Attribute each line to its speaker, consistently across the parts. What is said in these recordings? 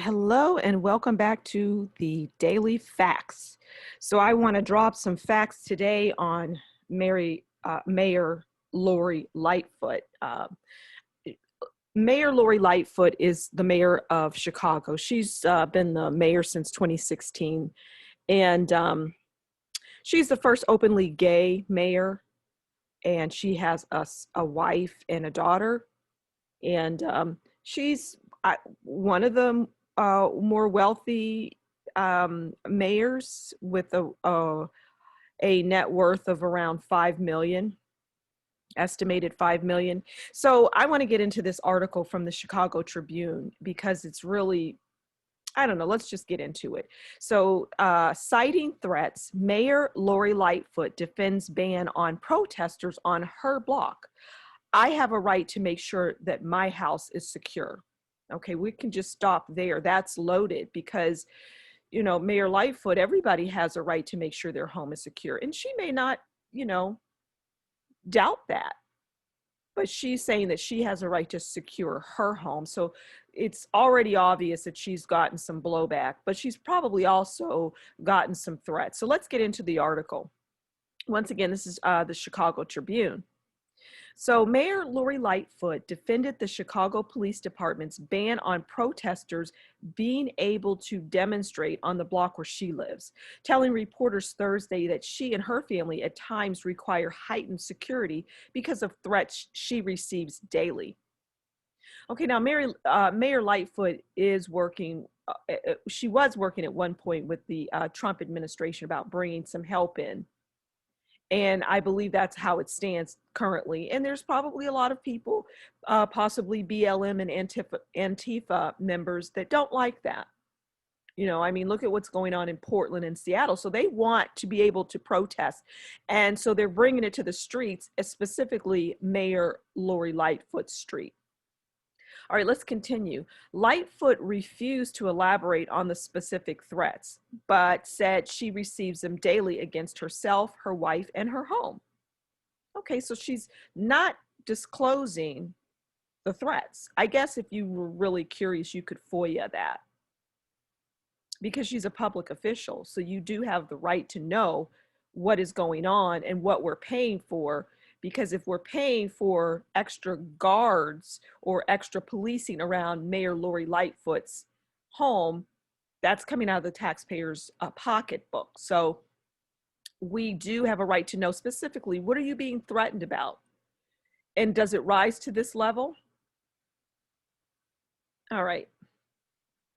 Speaker 1: Hello and welcome back to the Daily Facts. So I want to drop some facts today on Mayor Lori Lightfoot. Mayor Lori Lightfoot is the mayor of Chicago. She's been the mayor since 2016, and she's the first openly gay mayor, and she has a wife and a daughter, and she's one of the more wealthy mayors with a net worth of around 5 million, estimated 5 million. So I want to get into this article from the Chicago Tribune because it's really, I don't know, let's just get into it. So citing threats, Mayor Lori Lightfoot defends ban on protesters on her block. I have a right to make sure that my house is secure. Okay, we can just stop there. That's loaded because, Mayor Lightfoot, everybody has a right to make sure their home is secure. And she may not, doubt that. But she's saying that she has a right to secure her home. So it's already obvious that she's gotten some blowback, but she's probably also gotten some threats. So let's get into the article. Once again, this is the Chicago Tribune. So Mayor Lori Lightfoot defended the Chicago Police Department's ban on protesters being able to demonstrate on the block where she lives, telling reporters Thursday that she and her family at times require heightened security because of threats she receives daily. Okay, now Mayor Lightfoot is working, she was working at one point with the Trump administration about bringing some help in. And I believe that's how it stands currently. And there's probably a lot of people, possibly BLM and Antifa members that don't like that. Look at what's going on in Portland and Seattle. So they want to be able to protest. And so they're bringing it to the streets, specifically Mayor Lori Lightfoot's street. All right, let's continue. Lightfoot refused to elaborate on the specific threats, but said she receives them daily against herself, her wife, and her home. Okay, so she's not disclosing the threats. I guess if you were really curious, you could FOIA that because she's a public official. So you do have the right to know what is going on and what we're paying for. Because if we're paying for extra guards or extra policing around Mayor Lori Lightfoot's home, that's coming out of the taxpayers' pocketbook. So we do have a right to know specifically, what are you being threatened about? And does it rise to this level? All right.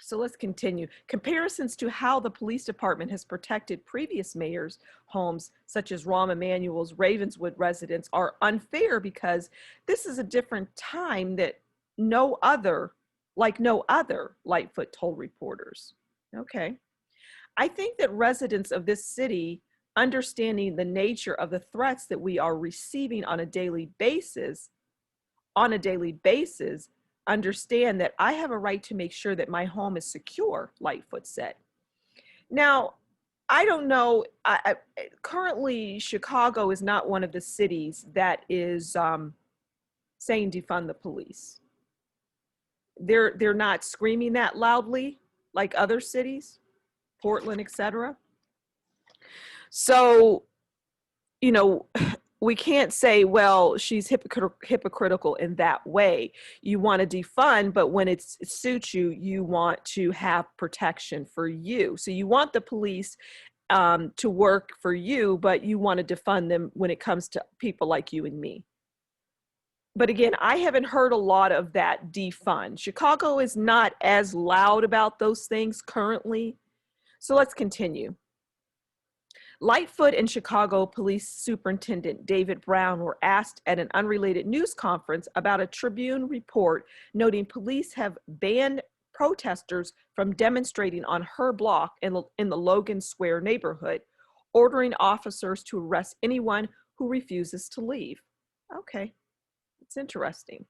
Speaker 1: So let's continue. Comparisons to how the police department has protected previous mayors' homes, such as Rahm Emanuel's Ravenswood residents, are unfair because this is a different time that no other, Lightfoot told reporters. Okay. I think that residents of this city, understanding the nature of the threats that we are receiving on a daily basis, understand that I have a right to make sure that my home is secure, Lightfoot said. Now, I don't know, currently Chicago is not one of the cities that is saying defund the police. They're not screaming that loudly like other cities, Portland, etc. So, we can't say, well, she's hypocritical in that way. You want to defund, but when it suits you, you want to have protection for you. So you want the police to work for you, but you want to defund them when it comes to people like you and me. But again, I haven't heard a lot of that defund. Chicago is not as loud about those things currently. So let's continue. Lightfoot and Chicago Police Superintendent David Brown were asked at an unrelated news conference about a Tribune report noting police have banned protesters from demonstrating on her block in the Logan Square neighborhood, ordering officers to arrest anyone who refuses to leave. Okay, it's interesting.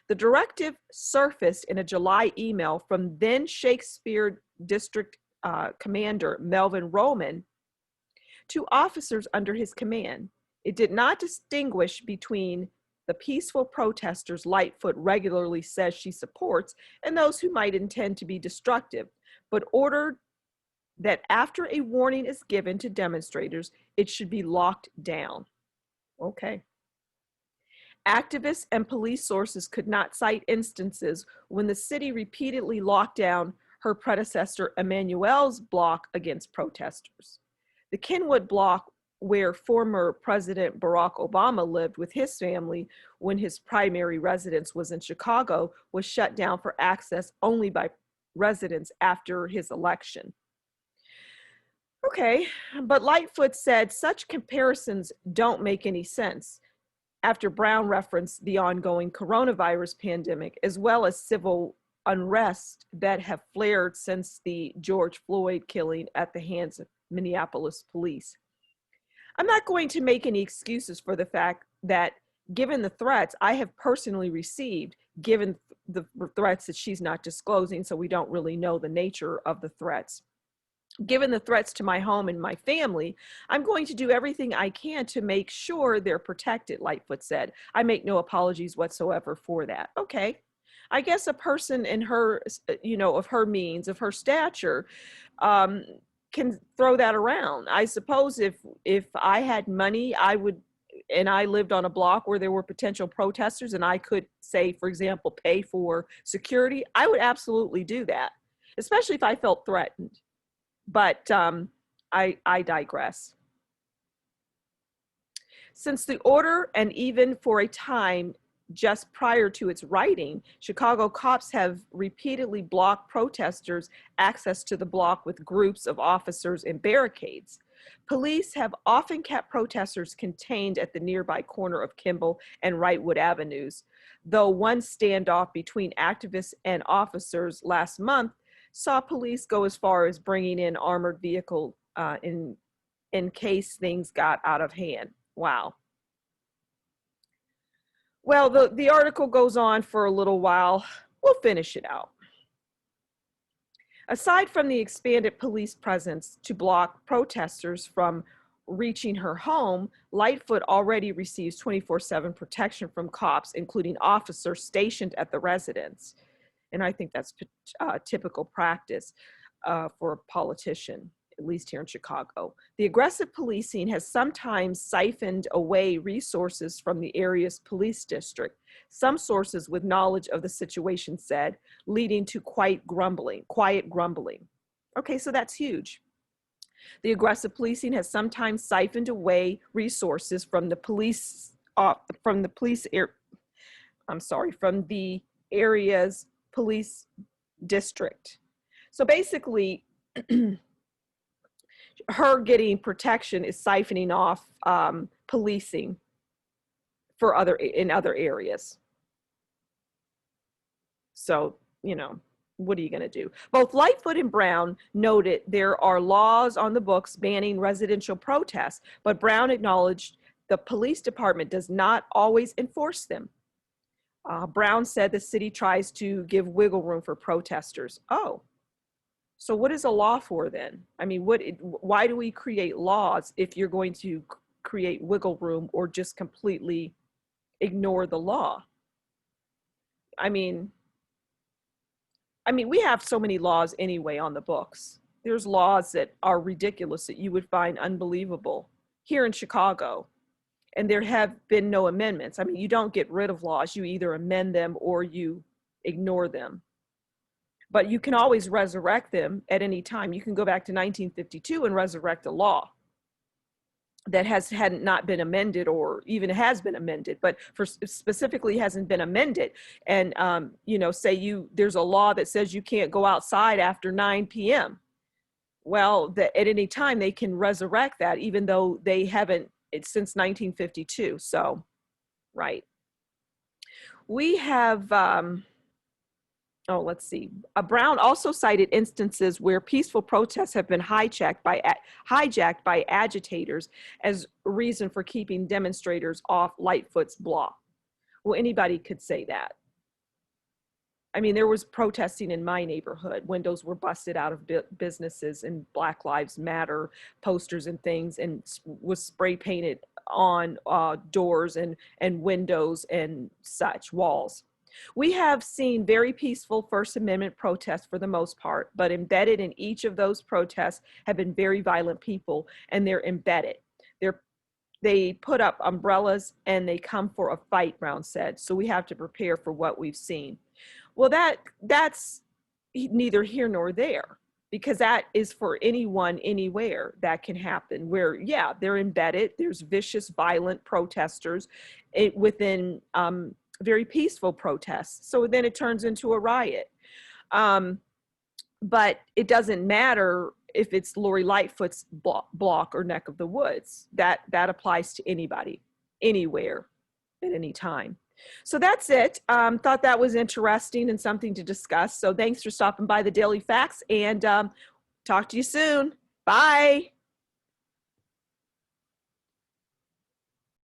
Speaker 1: The directive surfaced in a July email from then Shakespeare District Commander Melvin Roman to officers under his command. It did not distinguish between the peaceful protesters Lightfoot regularly says she supports and those who might intend to be destructive, but ordered that after a warning is given to demonstrators, it should be locked down. Okay. Activists and police sources could not cite instances when the city repeatedly locked down her predecessor Emmanuel's block against protesters. The Kenwood block, where former President Barack Obama lived with his family when his primary residence was in Chicago, was shut down for access only by residents after his election. Okay, but Lightfoot said such comparisons don't make any sense after Brown referenced the ongoing coronavirus pandemic, as well as civil unrest that have flared since the George Floyd killing at the hands of Minneapolis police. I'm not going to make any excuses for the fact that, given the threats I have personally received, given the threats that she's not disclosing, so we don't really know the nature of the threats, given the threats to my home and my family, I'm going to do everything I can to make sure they're protected, Lightfoot said. I make no apologies whatsoever for that. Okay. I guess a person in her, of her means, of her stature, can throw that around. I suppose if I had money, and I lived on a block where there were potential protesters and I could, say, for example, pay for security, I would absolutely do that, especially if I felt threatened. But I digress. Since the order, and even for a time just prior to its writing, Chicago cops have repeatedly blocked protesters' access to the block with groups of officers and barricades. Police have often kept protesters contained at the nearby corner of Kimball and Wrightwood Avenues, though one standoff between activists and officers last month saw police go as far as bringing in armored vehicle in case things got out of hand. Wow. Well, the article goes on for a little while. We'll finish it out. Aside from the expanded police presence to block protesters from reaching her home, Lightfoot already receives 24/7 protection from cops, including officers stationed at the residence. And I think that's typical practice for a politician, at least here in Chicago. The aggressive policing has sometimes siphoned away resources from the area's police district, some sources with knowledge of the situation said, leading to quiet grumbling. Okay, so that's huge. The aggressive policing has sometimes siphoned away resources from the area's police district. So basically, her getting protection is siphoning off policing in other areas. So, what are you going to do? Both Lightfoot and Brown noted there are laws on the books banning residential protests, but Brown acknowledged the police department does not always enforce them. Brown said the city tries to give wiggle room for protesters. Oh, so what is a law for then? I mean, why do we create laws if you're going to create wiggle room or just completely ignore the law? I mean, we have so many laws anyway on the books. There's laws that are ridiculous that you would find unbelievable here in Chicago. And there have been no amendments. I mean, you don't get rid of laws. You either amend them or you ignore them. But you can always resurrect them at any time. You can go back to 1952 and resurrect a law that hadn't not been amended, or even has been amended, but specifically hasn't been amended. And say there's a law that says you can't go outside after 9 p.m. Well, at any time they can resurrect that, even though they haven't since 1952. So, right. We have, let's see. Brown also cited instances where peaceful protests have been hijacked by agitators as a reason for keeping demonstrators off Lightfoot's block. Well, anybody could say that. I mean, there was protesting in my neighborhood. Windows were busted out of businesses and Black Lives Matter posters and things, and was spray painted on doors and windows and such, walls. We have seen very peaceful First Amendment protests for the most part, but embedded in each of those protests have been very violent people, and they're embedded. They put up umbrellas and they come for a fight, Brown said. So we have to prepare for what we've seen. Well, that's neither here nor there, because that is for anyone, anywhere that can happen. Where, yeah, they're embedded. There's vicious, violent protesters within very peaceful protests. So then it turns into a riot. But it doesn't matter if it's Lori Lightfoot's block or neck of the woods. That applies to anybody, anywhere, at any time. So that's it. Thought that was interesting and something to discuss. So thanks for stopping by the Daily Facts, and talk to you soon. Bye.